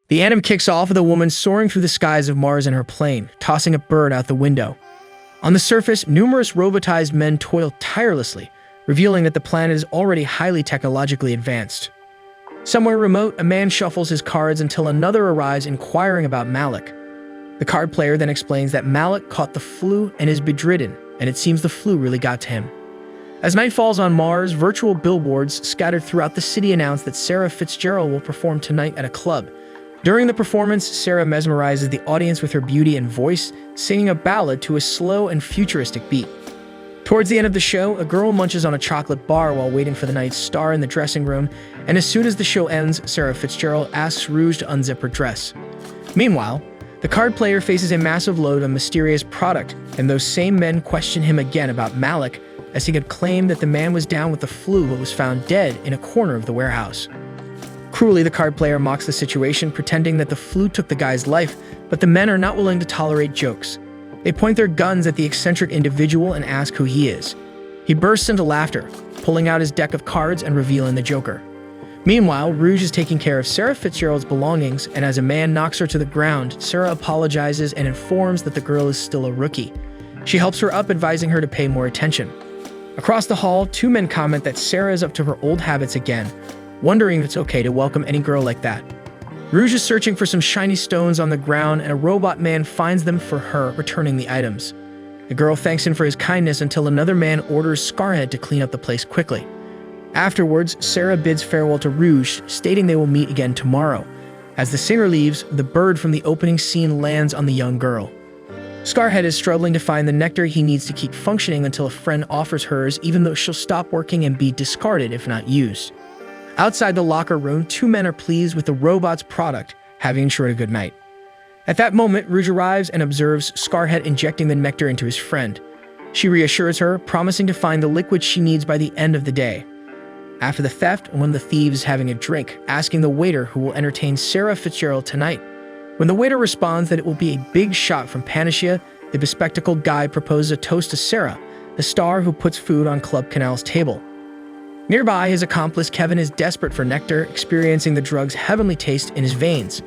The anime kicks off with a woman soaring through the skies of Mars in her plane, tossing a bird out the window. On the surface, numerous robotized men toil tirelessly, revealing that the planet is already highly technologically advanced. Somewhere remote, a man shuffles his cards until another arrives inquiring about Malik. The card player then explains that Malik caught the flu and is bedridden, and it seems the flu really got to him. As night falls on Mars, virtual billboards scattered throughout the city announce that Sarah Fitzgerald will perform tonight at a club. During the performance, Sarah mesmerizes the audience with her beauty and voice, singing a ballad to a slow and futuristic beat. Towards the end of the show, a girl munches on a chocolate bar while waiting for the night's star in the dressing room, and as soon as the show ends, Sarah Fitzgerald asks Rouge to unzip her dress. Meanwhile, the card player faces a massive load of mysterious product, and those same men question him again about Malik, as he had claimed that the man was down with the flu but was found dead in a corner of the warehouse. Cruelly, the card player mocks the situation, pretending that the flu took the guy's life, but the men are not willing to tolerate jokes. They point their guns at the eccentric individual and ask who he is. He bursts into laughter, pulling out his deck of cards and revealing the Joker. Meanwhile, Rouge is taking care of Sarah Fitzgerald's belongings, and as a man knocks her to the ground, Sarah apologizes and informs that the girl is still a rookie. She helps her up, advising her to pay more attention. Across the hall, two men comment that Sarah is up to her old habits again, wondering if it's okay to welcome any girl like that. Rouge is searching for some shiny stones on the ground, and a robot man finds them for her, returning the items. The girl thanks him for his kindness until another man orders Scarhead to clean up the place quickly. Afterwards, Sarah bids farewell to Rouge, stating they will meet again tomorrow. As the singer leaves, the bird from the opening scene lands on the young girl. Scarhead is struggling to find the nectar he needs to keep functioning until a friend offers hers, even though she'll stop working and be discarded if not used. Outside the locker room, two men are pleased with the robot's product, having ensured a good night. At that moment, Rouge arrives and observes Scarhead injecting the nectar into his friend. She reassures her, promising to find the liquid she needs by the end of the day. After the theft, one of the thieves is having a drink, asking the waiter who will entertain Sarah Fitzgerald tonight. When the waiter responds that it will be a big shot from Panacea, the bespectacled guy proposes a toast to Sarah, the star who puts food on Club Canal's table. Nearby, his accomplice Kevin is desperate for nectar, experiencing the drug's heavenly taste in his veins.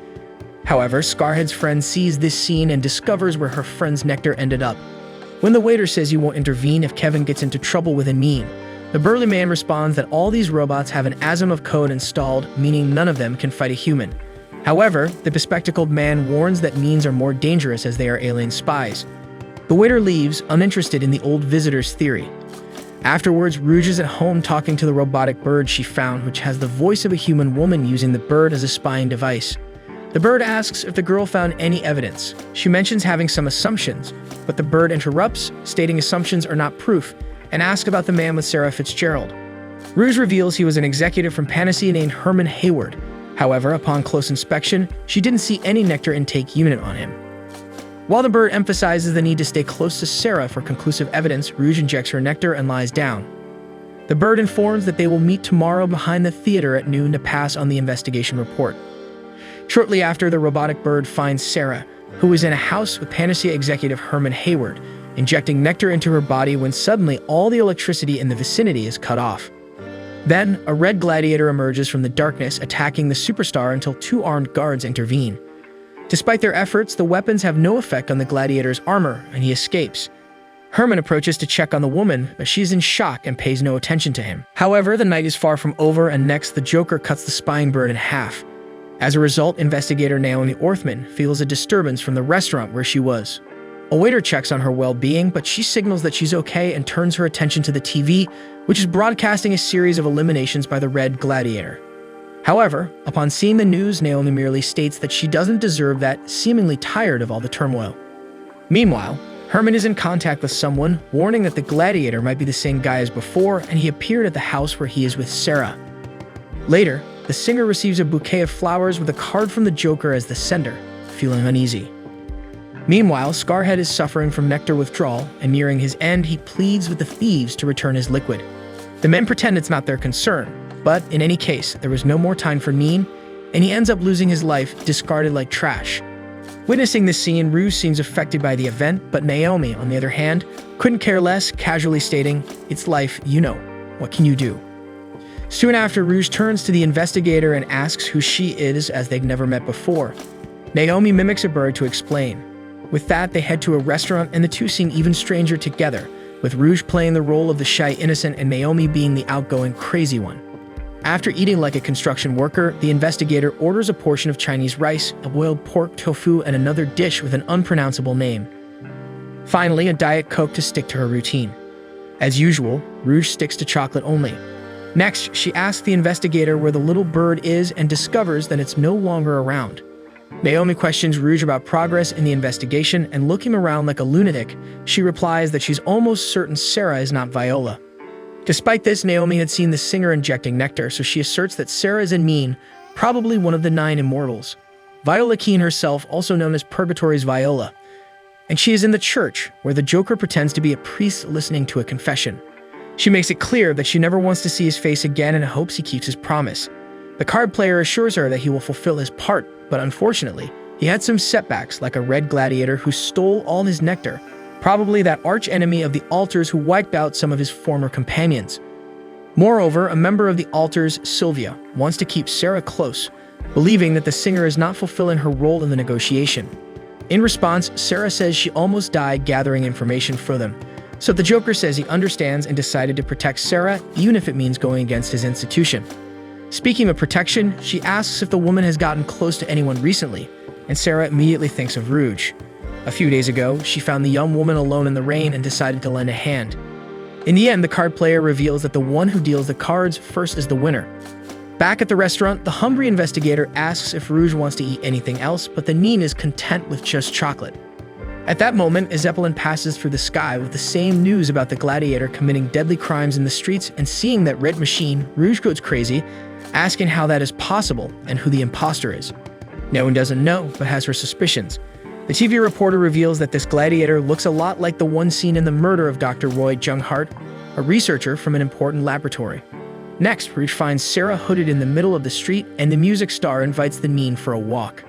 However, Scarhead's friend sees this scene and discovers where her friend's nectar ended up. When the waiter says he won't intervene if Kevin gets into trouble with a meme, the burly man responds that all these robots have an Asimov code installed, meaning none of them can fight a human. However, the bespectacled man warns that memes are more dangerous as they are alien spies. The waiter leaves, uninterested in the old visitor's theory. Afterwards, Rouge is at home talking to the robotic bird she found, which has the voice of a human woman using the bird as a spying device. The bird asks if the girl found any evidence. She mentions having some assumptions, but the bird interrupts, stating assumptions are not proof, and asks about the man with Sarah Fitzgerald. Rouge reveals he was an executive from Panacea named Herman Hayward. However, upon close inspection, she didn't see any nectar intake unit on him. While the bird emphasizes the need to stay close to Sarah for conclusive evidence, Rouge injects her nectar and lies down. The bird informs that they will meet tomorrow behind the theater at noon to pass on the investigation report. Shortly after, the robotic bird finds Sarah, who is in a house with Panacea executive Herman Hayward, injecting nectar into her body when suddenly all the electricity in the vicinity is cut off. Then, a red gladiator emerges from the darkness, attacking the superstar until two armed guards intervene. Despite their efforts, the weapons have no effect on the gladiator's armor, and he escapes. Herman approaches to check on the woman, but she's in shock and pays no attention to him. However, the night is far from over, and next the Joker cuts the spying bird in half. As a result, investigator Naomi Orthman feels a disturbance from the restaurant where she was. A waiter checks on her well-being, but she signals that she's okay and turns her attention to the TV, which is broadcasting a series of eliminations by the Red Gladiator. However, upon seeing the news, Naomi merely states that she doesn't deserve that, seemingly tired of all the turmoil. Meanwhile, Herman is in contact with someone, warning that the gladiator might be the same guy as before, and he appeared at the house where he is with Sarah. Later, the singer receives a bouquet of flowers with a card from the Joker as the sender, feeling uneasy. Meanwhile, Scarhead is suffering from nectar withdrawal, and nearing his end, he pleads with the thieves to return his liquid. The men pretend it's not their concern, but in any case, there was no more time for Neen, and he ends up losing his life, discarded like trash. Witnessing this scene, Rouge seems affected by the event, but Naomi, on the other hand, couldn't care less, casually stating, "It's life, you know. What can you do?" Soon after, Rouge turns to the investigator and asks who she is, as they've never met before. Naomi mimics a bird to explain. With that, they head to a restaurant, and the two seem even stranger together, with Rouge playing the role of the shy innocent and Naomi being the outgoing crazy one. After eating like a construction worker, the investigator orders a portion of Chinese rice, a boiled pork, tofu, and another dish with an unpronounceable name. Finally, a Diet Coke to stick to her routine. As usual, Rouge sticks to chocolate only. Next, she asks the investigator where the little bird is and discovers that it's no longer around. Naomi questions Rouge about progress in the investigation, and looking around like a lunatic, she replies that she's almost certain Sarah is not Viola. Despite this, Naomi had seen the singer injecting nectar, so she asserts that Sarah is Mean, probably one of the 9 Immortals. Viola Keene herself, also known as Purgatory's Viola, and she is in the church, where the Joker pretends to be a priest listening to a confession. She makes it clear that she never wants to see his face again and hopes he keeps his promise. The card player assures her that he will fulfill his part, but unfortunately, he had some setbacks, like a red gladiator who stole all his nectar, probably that arch-enemy of the Altars who wiped out some of his former companions. Moreover, a member of the Altars, Sylvia, wants to keep Sarah close, believing that the singer is not fulfilling her role in the negotiation. In response, Sarah says she almost died gathering information for them, so the Joker says he understands and decided to protect Sarah, even if it means going against his institution. Speaking of protection, she asks if the woman has gotten close to anyone recently, and Sarah immediately thinks of Rouge. A few days ago, she found the young woman alone in the rain and decided to lend a hand. In the end, the card player reveals that the one who deals the cards first is the winner. Back at the restaurant, the hungry investigator asks if Rouge wants to eat anything else, but the Neen is content with just chocolate. At that moment, a Zeppelin passes through the sky with the same news about the gladiator committing deadly crimes in the streets, and seeing that red machine, Rouge goes crazy, asking how that is possible and who the imposter is. No one doesn't know, but has her suspicions. The TV reporter reveals that this gladiator looks a lot like the one seen in the murder of Dr. Roy Junghart, a researcher from an important laboratory. Next, Rouge finds Sarah hooded in the middle of the street, and the music star invites the Neen for a walk.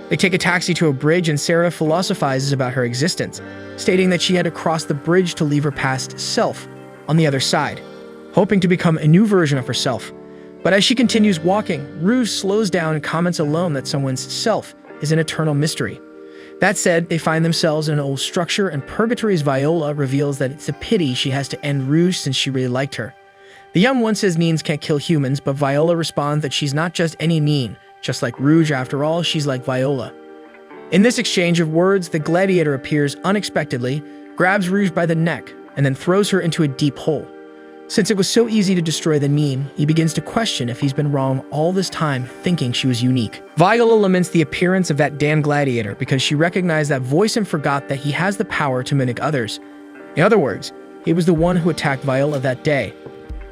They take a taxi to a bridge, and Sarah philosophizes about her existence, stating that she had to cross the bridge to leave her past self on the other side, hoping to become a new version of herself. But as she continues walking, Rouge slows down and comments alone that someone's self is an eternal mystery. That said, they find themselves in an old structure, and Purgatory's Viola reveals that it's a pity she has to end Rouge since she really liked her. The young one says Neens can't kill humans, but Viola responds that she's not just any Neen. Just like Rouge, after all, she's like Viola. In this exchange of words, the gladiator appears unexpectedly, grabs Rouge by the neck, and then throws her into a deep hole. Since it was so easy to destroy the Neen, he begins to question if he's been wrong all this time, thinking she was unique. Viola laments the appearance of that damn gladiator because she recognized that voice and forgot that he has the power to mimic others. In other words, he was the one who attacked Viola that day.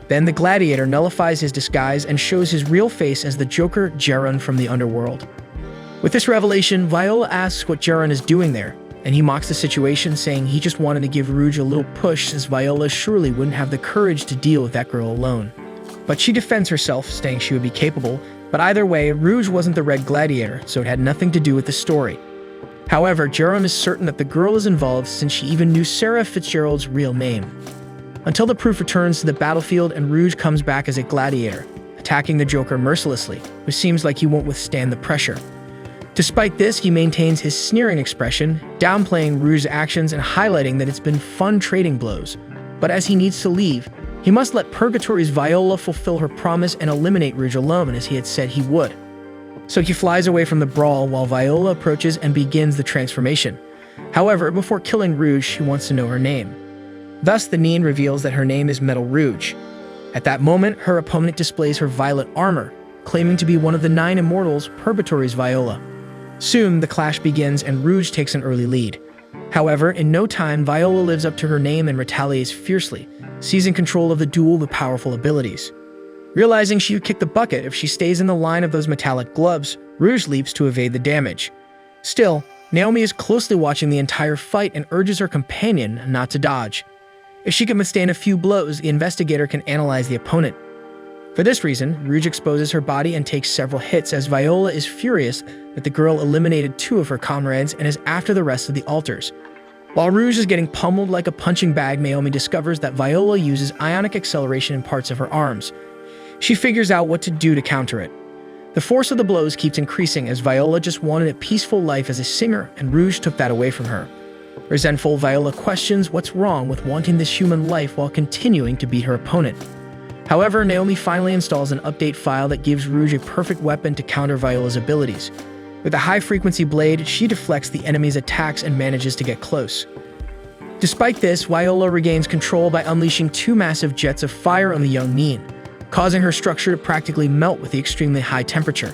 Then the gladiator nullifies his disguise and shows his real face as the Joker, Jaron from the underworld. With this revelation, Viola asks what Jaron is doing there, and he mocks the situation, saying he just wanted to give Rouge a little push, since Viola surely wouldn't have the courage to deal with that girl alone. But she defends herself, saying she would be capable, but either way, Rouge wasn't the Red Gladiator, so it had nothing to do with the story. However, Jaron is certain that the girl is involved, since she even knew Sarah Fitzgerald's real name. Until the proof returns to the battlefield and Rouge comes back as a gladiator, attacking the Joker mercilessly, who seems like he won't withstand the pressure. Despite this, he maintains his sneering expression, downplaying Rouge's actions and highlighting that it's been fun trading blows. But as he needs to leave, he must let Purgatory's Viola fulfill her promise and eliminate Rouge alone, as he had said he would. So he flies away from the brawl while Viola approaches and begins the transformation. However, before killing Rouge, he wants to know her name. Thus, the Neen reveals that her name is Metal Rouge. At that moment, her opponent displays her violet armor, claiming to be one of the 9 Immortals, Purgatory's Viola. Soon, the clash begins and Rouge takes an early lead. However, in no time, Viola lives up to her name and retaliates fiercely, seizing control of the duel with powerful abilities. Realizing she would kick the bucket if she stays in the line of those metallic gloves, Rouge leaps to evade the damage. Still, Naomi is closely watching the entire fight and urges her companion not to dodge. If she can withstand a few blows, the investigator can analyze the opponent. For this reason, Rouge exposes her body and takes several hits, as Viola is furious that the girl eliminated 2 of her comrades and is after the rest of the altars. While Rouge is getting pummeled like a punching bag, Naomi discovers that Viola uses ionic acceleration in parts of her arms. She figures out what to do to counter it. The force of the blows keeps increasing as Viola just wanted a peaceful life as a singer, and Rouge took that away from her. Resentful, Viola questions what's wrong with wanting this human life while continuing to beat her opponent. However, Naomi finally installs an update file that gives Rouge a perfect weapon to counter Viola's abilities. With a high-frequency blade, she deflects the enemy's attacks and manages to get close. Despite this, Viola regains control by unleashing 2 massive jets of fire on the young Neen, causing her structure to practically melt with the extremely high temperature.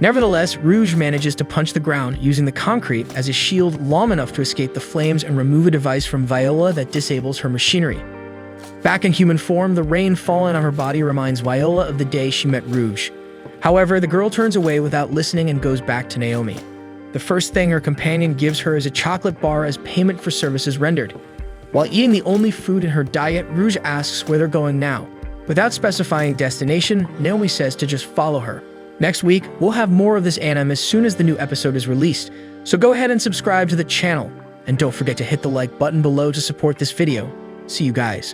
Nevertheless, Rouge manages to punch the ground using the concrete as a shield long enough to escape the flames and remove a device from Viola that disables her machinery. Back in human form, the rain falling on her body reminds Viola of the day she met Rouge. However, the girl turns away without listening and goes back to Naomi. The first thing her companion gives her is a chocolate bar as payment for services rendered. While eating the only food in her diet, Rouge asks where they're going now. Without specifying destination, Naomi says to just follow her. Next week, we'll have more of this anime as soon as the new episode is released, so go ahead and subscribe to the channel, and don't forget to hit the like button below to support this video. See you guys.